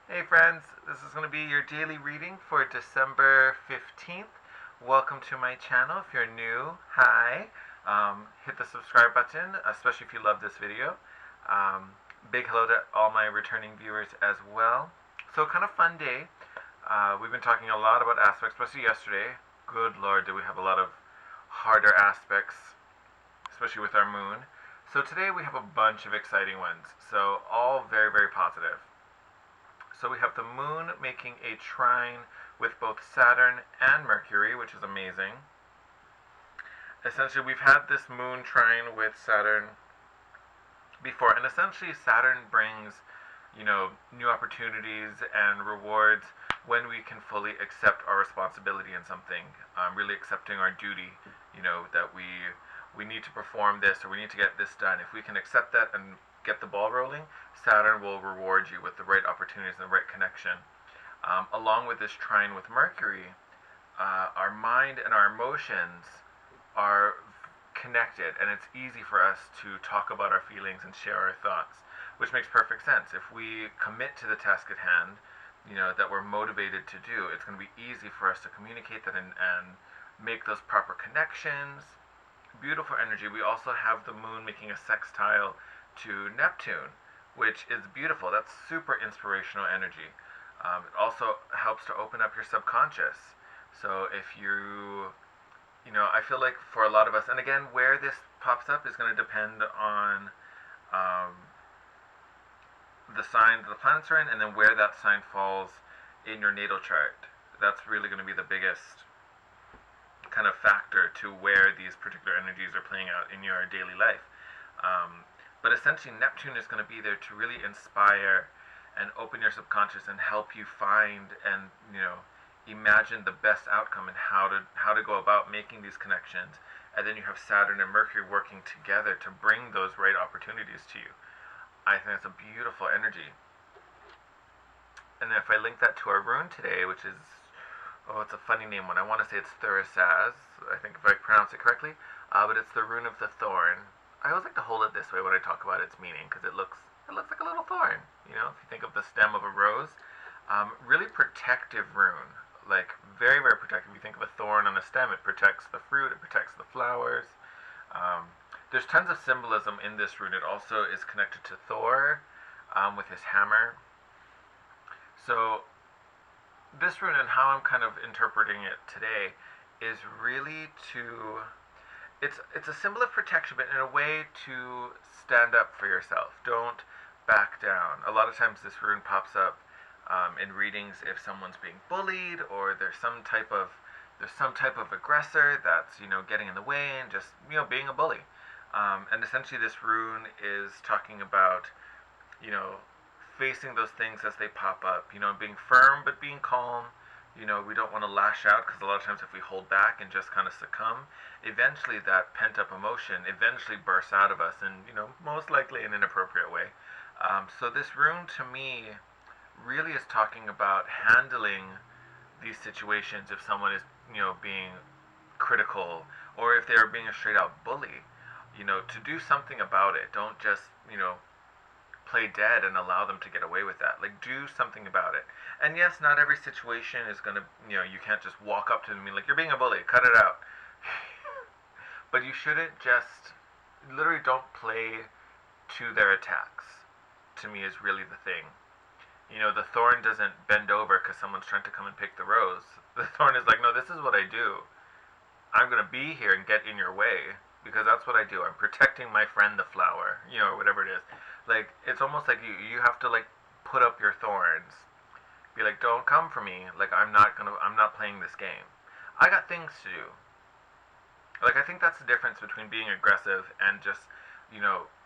Hey friends, this is going to be your daily reading for December 15th. Welcome to my channel. If you're new, hi. Hit the subscribe button, especially if you love this video. Big hello to all my returning viewers as well. So kind of fun day. We've been talking a lot about aspects, especially yesterday. Good Lord, did we have a lot of harder aspects, especially with our moon. So today we have a bunch of exciting ones. So all very, very positive. So we have the moon making a trine with both Saturn and Mercury, which is amazing. Essentially, we've had this moon trine with Saturn before, and essentially Saturn brings, new opportunities and rewards when we can fully accept our responsibility in something, really accepting our duty, that we need to perform this or we need to get this done. If we can accept that and get the ball rolling, Saturn will reward you with the right opportunities and the right connection. Along with this trine with Mercury, our mind and our emotions are connected, and it's easy for us to talk about our feelings and share our thoughts, which makes perfect sense. If we commit to the task at hand, that we're motivated to do, it's going to be easy for us to communicate that and make those proper connections. Beautiful energy. We also have the moon making a sextile to Neptune, which is beautiful. That's super inspirational energy. It also helps to open up your subconscious. So if I feel like for a lot of us, and again, where this pops up is going to depend on the sign the planets are in, and then where that sign falls in your natal chart. That's really going to be the biggest kind of factor to where these particular energies are playing out in your daily life. But essentially, Neptune is going to be there to really inspire and open your subconscious and help you find and imagine the best outcome and how to go about making these connections. And then you have Saturn and Mercury working together to bring those right opportunities to you. I think it's a beautiful energy. And if I link that to our rune today, which is, it's a funny name one. I want to say it's Thurisaz, I think if I pronounce it correctly, but it's the rune of the thorn. I always like to hold it this way when I talk about its meaning, because it looks like a little thorn. If you think of the stem of a rose, really protective rune, like very, very protective. If you think of a thorn on a stem, it protects the fruit, it protects the flowers. There's tons of symbolism in this rune. It also is connected to Thor with his hammer. So this rune and how I'm kind of interpreting it today is really it's a symbol of protection, but in a way to stand up for yourself. Don't back down. A lot of times this rune pops up in readings if someone's being bullied, or there's some type of aggressor that's getting in the way and just being a bully. And essentially this rune is talking about facing those things as they pop up, being firm but being calm. We don't want to lash out, because a lot of times if we hold back and just kind of succumb, eventually that pent-up emotion eventually bursts out of us, and most likely in an inappropriate way. So this rune to me really is talking about handling these situations if someone is being critical, or if they are being a straight out bully, to do something about it. Don't just play dead and allow them to get away with that. Like, do something about it. And yes, not every situation is gonna, you can't just walk up to them and be like, you're being a bully, cut it out. But you shouldn't just, literally don't play to their attacks, to me is really the thing. The thorn doesn't bend over because someone's trying to come and pick the rose. The thorn is like, no, this is what I do. I'm gonna be here and get in your way, because that's what I do. I'm protecting my friend the flower, or whatever it is. Like, it's almost like you have to, like, put up your thorns. Be like, don't come for me. Like, I'm not playing this game. I got things to do. Like, I think that's the difference between being aggressive and just,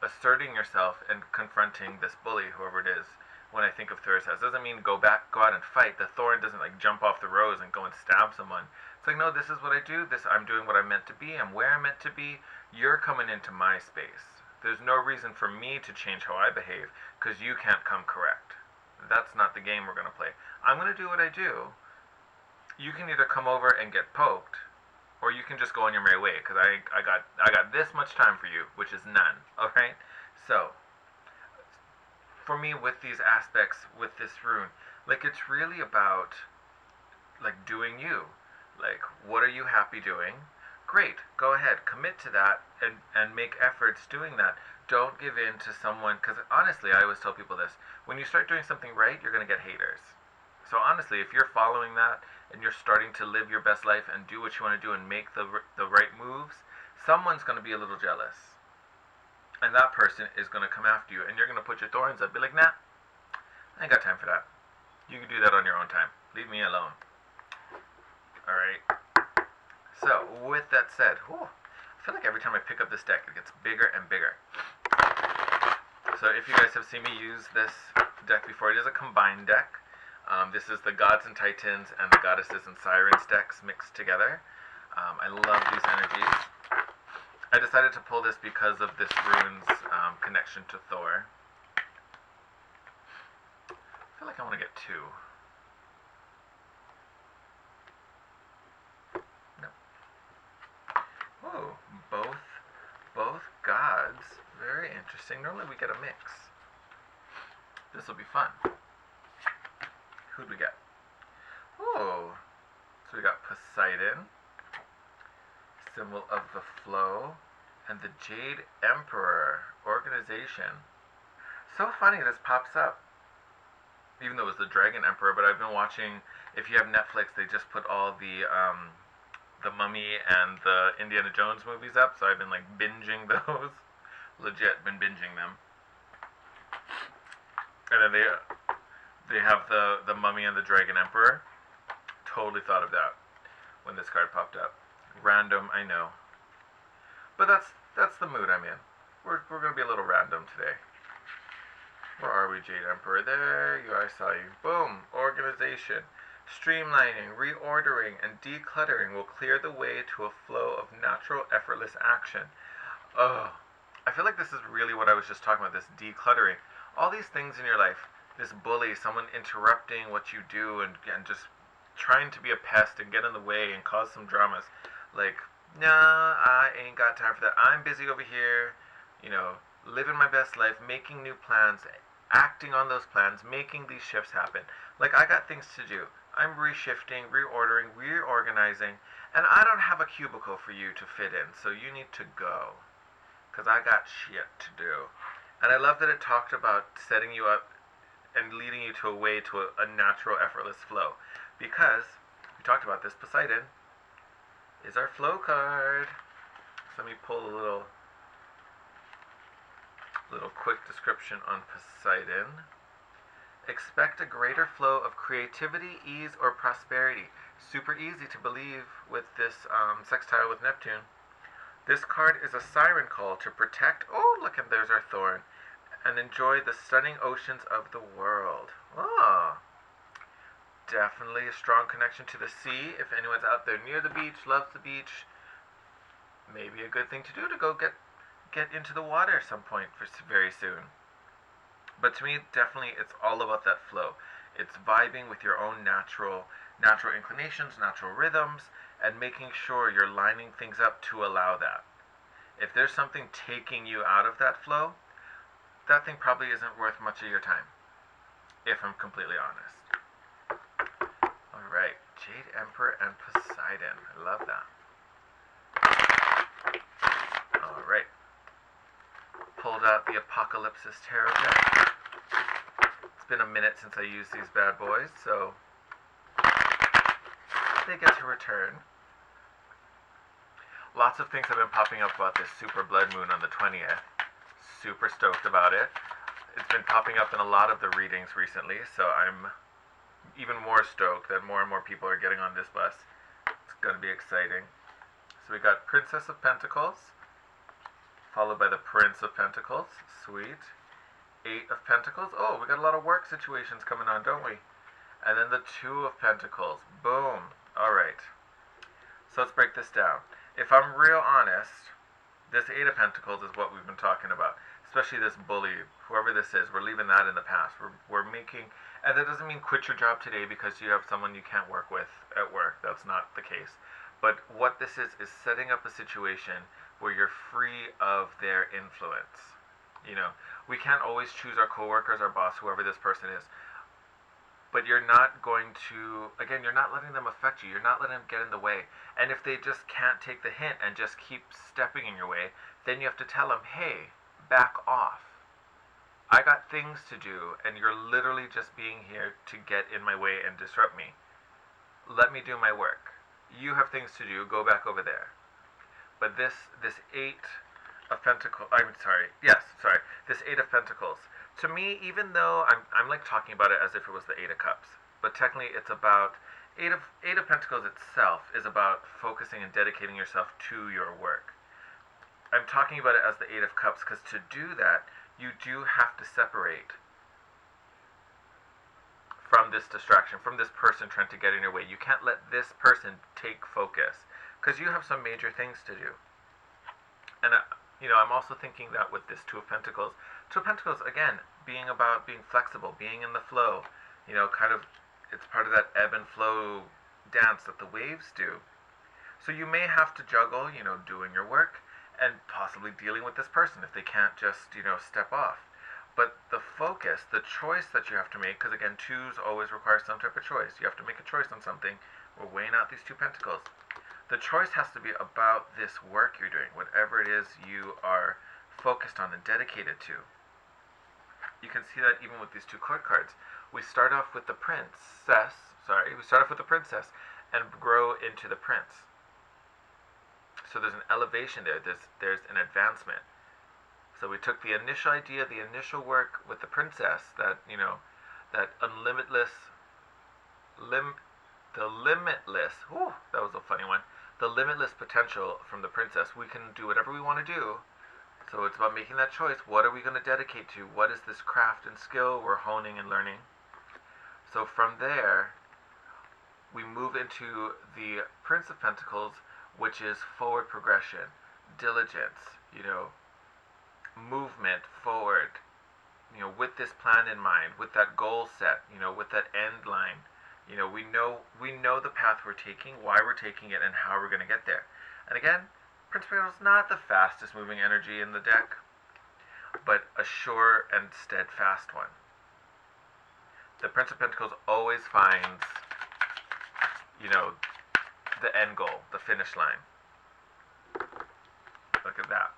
asserting yourself and confronting this bully, whoever it is. When I think of Thursday, it doesn't mean go out and fight. The thorn doesn't, like, jump off the rose and go and stab someone. It's like, no, this is what I do. I'm doing what I'm meant to be. I'm where I'm meant to be. You're coming into my space. There's no reason for me to change how I behave, because you can't come correct. That's not the game we're going to play. I'm going to do what I do. You can either come over and get poked, or you can just go on your merry way, because I got this much time for you, which is none. Alright? So, for me, with these aspects, with this rune, Like, it's really about, like, doing you. Like, what are you happy doing? Great, go ahead, commit to that, and make efforts doing that. Don't give in to someone, because honestly, I always tell people this: when you start doing something right, you're going to get haters. So honestly, if you're following that and you're starting to live your best life and do what you want to do and make the right moves, someone's going to be a little jealous. And that person is going to come after you, and you're going to put your thorns up, be like, nah, I ain't got time for that. You can do that on your own time. Leave me alone. Alright? So, with that said, I feel like every time I pick up this deck, it gets bigger and bigger. So if you guys have seen me use this deck before, it is a combined deck. This is the Gods and Titans and the Goddesses and Sirens decks mixed together. I love these energies. I decided to pull this because of this rune's connection to Thor. I feel like I want to get two. No. Oh, both gods. Very interesting. Normally we get a mix. This will be fun. Who'd we get? Oh, so we got Poseidon, symbol of the flow, and the Jade Emperor, organization. So funny this pops up. Even though it was the Dragon Emperor, but I've been watching, if you have Netflix, they just put all the Mummy and the Indiana Jones movies up, so I've been like binging those. Legit been binging them. And then they have the Mummy and the Dragon Emperor. Totally thought of that when this card popped up. Random, I know. But that's the mood I'm in. We're gonna be a little random today. Where are we, Jade Emperor? There you are, I saw you. Boom! Organization. Streamlining, reordering, and decluttering will clear the way to a flow of natural, effortless action. Oh, I feel like this is really what I was just talking about, this decluttering. All these things in your life, this bully, someone interrupting what you do and just trying to be a pest and get in the way and cause some dramas. Like, nah, I ain't got time for that. I'm busy over here, living my best life, making new plans, acting on those plans, making these shifts happen. Like, I got things to do. I'm reshifting, reordering, reorganizing, and I don't have a cubicle for you to fit in, so you need to go. Because I got shit to do. And I love that it talked about setting you up and leading you to a way to a natural, effortless flow. Because, we talked about this, Poseidon is our flow card. So let me pull a little quick description on Poseidon. Expect a greater flow of creativity, ease, or prosperity. Super easy to believe with this sextile with Neptune. This card is a siren call to protect, oh look, and there's our thorn, and enjoy the stunning oceans of the world. Oh, definitely a strong connection to the sea. If anyone's out there near the beach, loves the beach, maybe a good thing to do to go get into the water at some point very soon. But to me, definitely, it's all about that flow. It's vibing with your own natural inclinations, natural rhythms, and making sure you're lining things up to allow that. If there's something taking you out of that flow, that thing probably isn't worth much of your time, if I'm completely honest. Alright, Jade Emperor and Poseidon. I love that. Alright. Pulled out the Apokalypsis Tarot deck. It's been a minute since I used these bad boys, so they get to return. Lots of things have been popping up about this super blood moon on the 20th. Super stoked about it. It's been popping up in a lot of the readings recently, so I'm even more stoked that more and more people are getting on this bus. It's going to be exciting. So we got Princess of Pentacles, followed by the Prince of Pentacles. Sweet. 8 of Pentacles. Oh, we got a lot of work situations coming on, don't we? And then the 2 of Pentacles. Boom. Alright. So let's break this down. If I'm real honest, this 8 of Pentacles is what we've been talking about. Especially this bully, whoever this is, we're leaving that in the past. We're making, and that doesn't mean quit your job today because you have someone you can't work with at work. That's not the case. But what this is setting up a situation where you're free of their influence. We can't always choose our coworkers, our boss, whoever this person is. but you're not going to, again, you're not letting them affect you. You're not letting them get in the way. And if they just can't take the hint and just keep stepping in your way, then you have to tell them, hey, back off. I got things to do, and you're literally just being here to get in my way and disrupt me. Let me do my work. You have things to do. Go back over there. But this Eight of Pentacles, this Eight of Pentacles. To me, even though I'm like talking about it as if it was the Eight of Cups, but technically it's about Eight of Pentacles itself is about focusing and dedicating yourself to your work. I'm talking about it as the Eight of Cups because to do that, you do have to separate from this distraction, from this person trying to get in your way. You can't let this person take focus because you have some major things to do. And I'm also thinking that with this Two of Pentacles, again, being about being flexible, being in the flow, kind of, it's part of that ebb and flow dance that the waves do. So you may have to juggle, doing your work and possibly dealing with this person if they can't just, step off. But the focus, the choice that you have to make, because again, twos always require some type of choice. You have to make a choice on something. We're weighing out these Two Pentacles. The choice has to be about this work you're doing, whatever it is you are focused on and dedicated to. You can see that even with these two court cards. We start off with the princess, and grow into the prince. So there's an elevation there, there's an advancement. So we took the initial idea, the initial work with the princess, that, that that was a funny one, the limitless potential from the princess. We can do whatever we want to do. So it's about making that choice. What are we going to dedicate to? What is this craft and skill we're honing and learning? So from there, we move into the Prince of Pentacles, which is forward progression, diligence, movement forward, with this plan in mind, with that goal set, with that end line. We know the path we're taking, why we're taking it, and how we're going to get there. And again, Prince of Pentacles is not the fastest moving energy in the deck, but a sure and steadfast one. The Prince of Pentacles always finds, the end goal, the finish line. Look at that.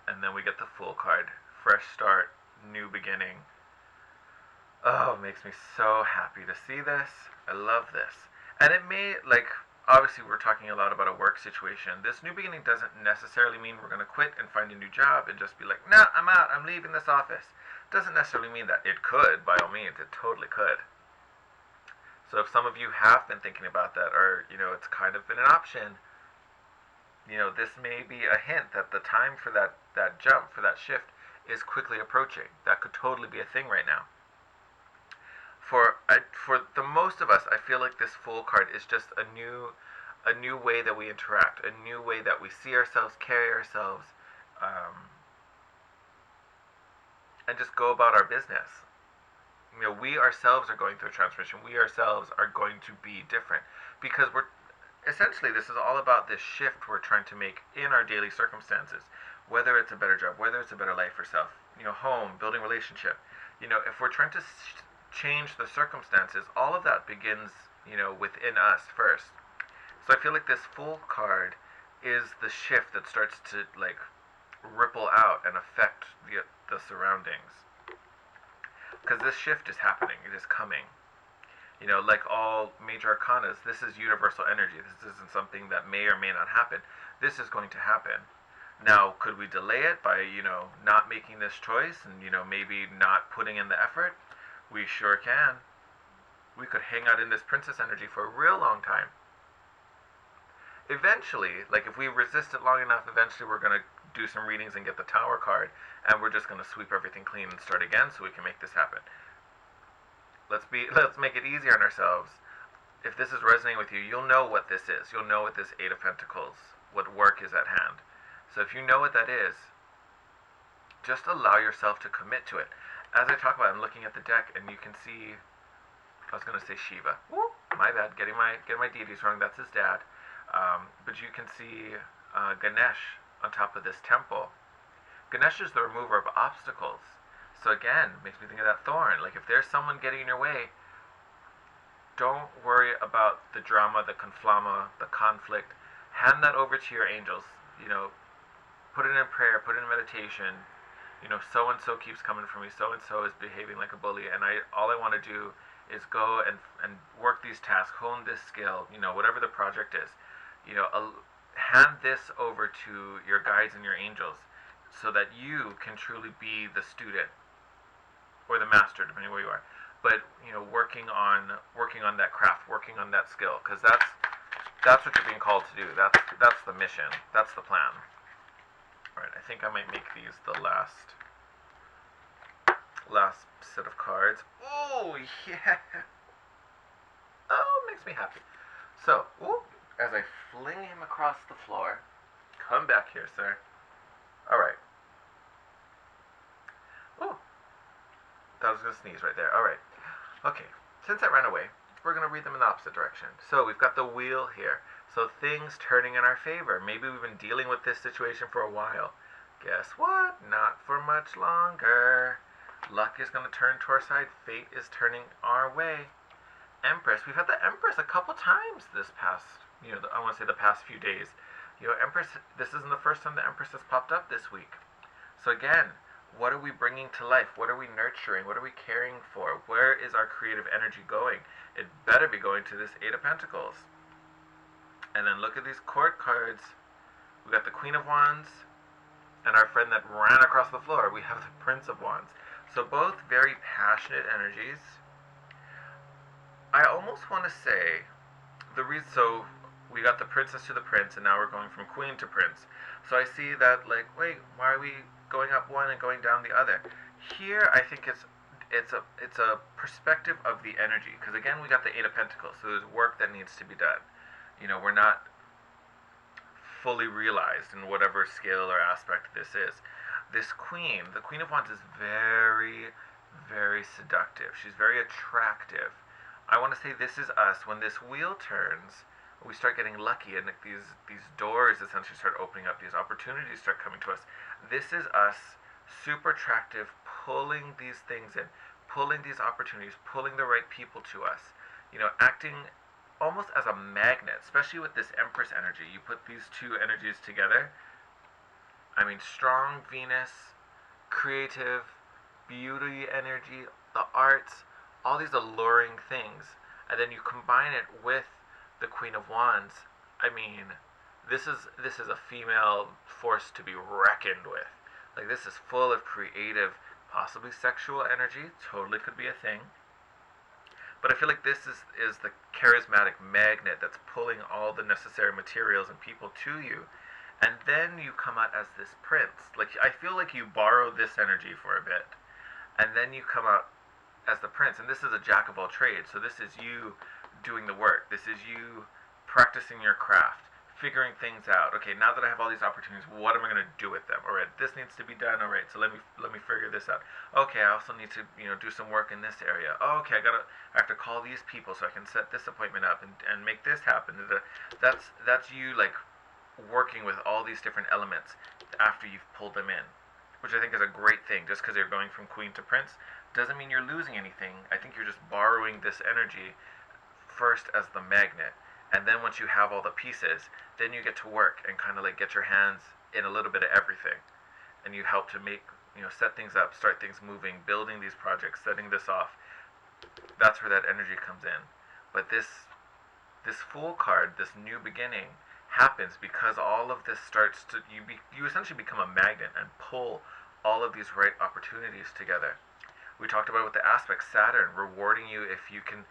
And then we get the Fool card. Fresh start, new beginning. Oh, it makes me so happy to see this. I love this. And it may, obviously we're talking a lot about a work situation. This new beginning doesn't necessarily mean we're going to quit and find a new job and just be like, nah, I'm out, I'm leaving this office. Doesn't necessarily mean that. It could, by all means, it totally could. So if some of you have been thinking about that, or, it's kind of been an option, this may be a hint that the time for that jump, for that shift, is quickly approaching. That could totally be a thing right now. For the most of us, I feel like this Fool card is just a new way that we interact, a new way that we see ourselves, carry ourselves, and just go about our business. We ourselves are going through a transformation. We ourselves are going to be different because essentially this is all about this shift we're trying to make in our daily circumstances, whether it's a better job, whether it's a better life for self, home, building relationship. If we're trying to change the circumstances, all of that begins, within us first. So I feel like this Fool card is the shift that starts to ripple out and affect the surroundings. Because this shift is happening, it is coming. Like all major arcanas, this is universal energy. This isn't something that may or may not happen. This is going to happen. Now, could we delay it by, not making this choice and, maybe not putting in the effort? We sure can. We could hang out in this princess energy for a real long time. Eventually, if we resist it long enough, eventually we're going to do some readings and get the Tower card, and we're just going to sweep everything clean and start again so we can make this happen. Let's make it easier on ourselves. If this is resonating with you, you'll know what this is. You'll know what this Eight of Pentacles, what work is at hand. So if you know what that is, just allow yourself to commit to it. As I talk about it, I'm looking at the deck, and you can see, I was going to say Shiva. Woo, my bad, getting my deities wrong. That's his dad. But you can see Ganesh on top of this temple. Ganesh is the remover of obstacles. So again, makes me think of that thorn. If there's someone getting in your way, Don't worry about the drama, the conflama, the conflict. Hand that over to your angels. You know, put it in prayer, put it in meditation. You know, so and so keeps coming for me. So and so is behaving like a bully, and all I want to do is go and work these tasks, hone this skill. You know, whatever the project is. You know, hand this over to your guides and your angels, so that you can truly be the student or the master, depending where you are. But you know, working on that craft, working on that skill, because that's what you're being called to do. That's the mission. That's the plan. All right, I think I might make these the last set of cards. Oh yeah. Oh, it makes me happy. So, as I fling him across the floor, come back here, sir. All right. Oh, I was gonna sneeze right there. All right. Okay. Since I ran away, we're gonna read them in the opposite direction. So we've got the wheel here. So things turning in our favor. Maybe we've been dealing with this situation for a while. Guess what? Not for much longer. Luck is going to turn to our side. Fate is turning our way. Empress. We've had the Empress a couple times this past, I want to say the past few days. Empress, this isn't the first time the Empress has popped up this week. So again, what are we bringing to life? What are we nurturing? What are we caring for? Where is our creative energy going? It better be going to this Eight of Pentacles. And then look at these court cards. We got the Queen of Wands, and our friend that ran across the floor, we have the Prince of Wands. So both very passionate energies. I almost want to say, so we got the Princess to the Prince, and now we're going from Queen to Prince. So I see that, like, wait, why are we going up one and going down the other? Here, I think it's a perspective of the energy, because again, we got the Eight of Pentacles, so there's work that needs to be done. We're not fully realized in whatever scale or aspect this is. This queen, the Queen of Wands, is very, very seductive. She's very attractive. I want to say this is us. When this wheel turns, we start getting lucky, and these doors essentially start opening up. These opportunities start coming to us. This is us, super attractive, pulling these things in, pulling these opportunities, pulling the right people to us. Acting almost as a magnet, especially with this Empress energy. You put these two energies together. I mean, strong Venus, creative, beauty energy, the arts, all these alluring things. And then you combine it with the Queen of Wands. I mean, this is a female force to be reckoned with. Like, this is full of creative, possibly sexual energy. Totally could be a thing. But I feel like this is the charismatic magnet that's pulling all the necessary materials and people to you. And then you come out as this prince. Like, I feel like you borrow this energy for a bit. And then you come out as the prince. And this is a jack of all trades. So this is you doing the work. This is you practicing your craft, figuring things out. Okay, now that I have all these opportunities, what am I going to do with them? All right, this needs to be done. All right, so let me figure this out. Okay, I also need to do some work in this area. Oh, okay, I have to call these people so I can set this appointment up and make this happen. That's you, like, working with all these different elements after you've pulled them in, which I think is a great thing. Just because you're going from Queen to Prince doesn't mean you're losing anything. I think you're just borrowing this energy first as the magnet. And then once you have all the pieces, then you get to work and kind of like get your hands in a little bit of everything. And you help to make, set things up, start things moving, building these projects, setting this off. That's where that energy comes in. But this Fool card, this new beginning, happens because all of this starts to, you essentially become a magnet and pull all of these right opportunities together. We talked about with the aspect, Saturn rewarding you if you can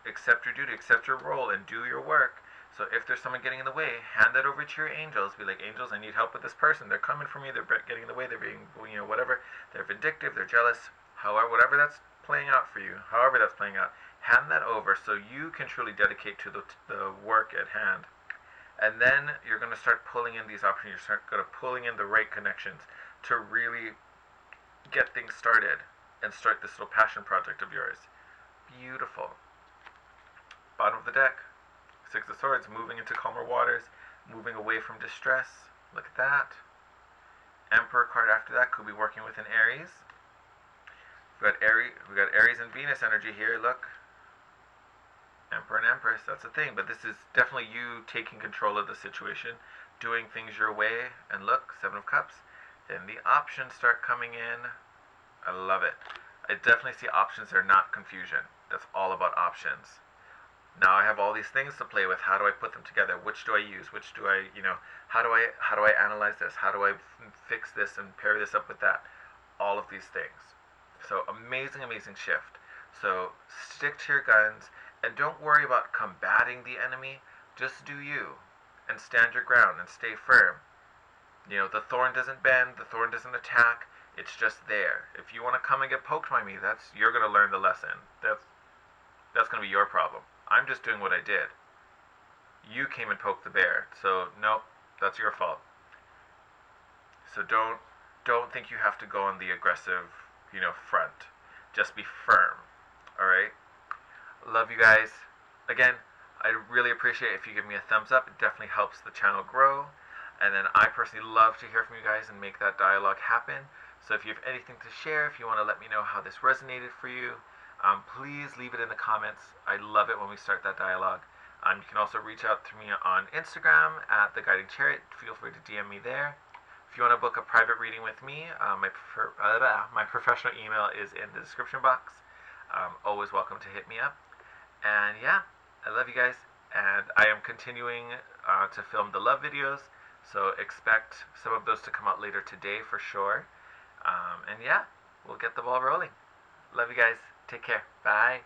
accept your duty, accept your role, and do your work. So if there's someone getting in the way, hand that over to your angels. Be like, angels, I need help with this person. They're coming for me. They're getting in the way. They're being, whatever. They're vindictive. They're jealous. However, whatever that's playing out for you, however that's playing out, hand that over so you can truly dedicate to the work at hand. And then you're going to start pulling in these opportunities. You're going to pulling in the right connections to really get things started and start this little passion project of yours. Beautiful. Bottom of the deck, Six of Swords, moving into calmer waters, moving away from distress. Look at that. Emperor card after that could be working with an Aries. We got Aries and Venus energy here. Look, Emperor and Empress, that's the thing. But this is definitely you taking control of the situation, doing things your way. And look, Seven of Cups. Then the options start coming in. I love it. I definitely see options are not confusion. That's all about options. Now I have all these things to play with. How do I put them together? Which do I use? Which do I, how do I analyze this? How do I fix this and pair this up with that? All of these things. So amazing, amazing shift. So stick to your guns and don't worry about combating the enemy. Just do you and stand your ground and stay firm. The thorn doesn't bend, the thorn doesn't attack. It's just there. If you want to come and get poked by me, you're going to learn the lesson. That's going to be your problem. I'm just doing what I did. You came and poked the bear, so nope, that's your fault. So don't think you have to go on the aggressive, front. Just be firm. All right? Love you guys. Again, I really appreciate if you give me a thumbs up. It definitely helps the channel grow. And then I personally love to hear from you guys and make that dialogue happen. So if you have anything to share, if you want to let me know how this resonated for you, please leave it in the comments. I love it when we start that dialogue. You can also reach out to me on Instagram at The Guiding Chariot. Feel free to DM me there. If you want to book a private reading with me, my professional email is in the description box. Always welcome to hit me up. And yeah, I love you guys. And I am continuing to film the love videos. So expect some of those to come out later today for sure. And yeah, we'll get the ball rolling. Love you guys. Take care. Bye.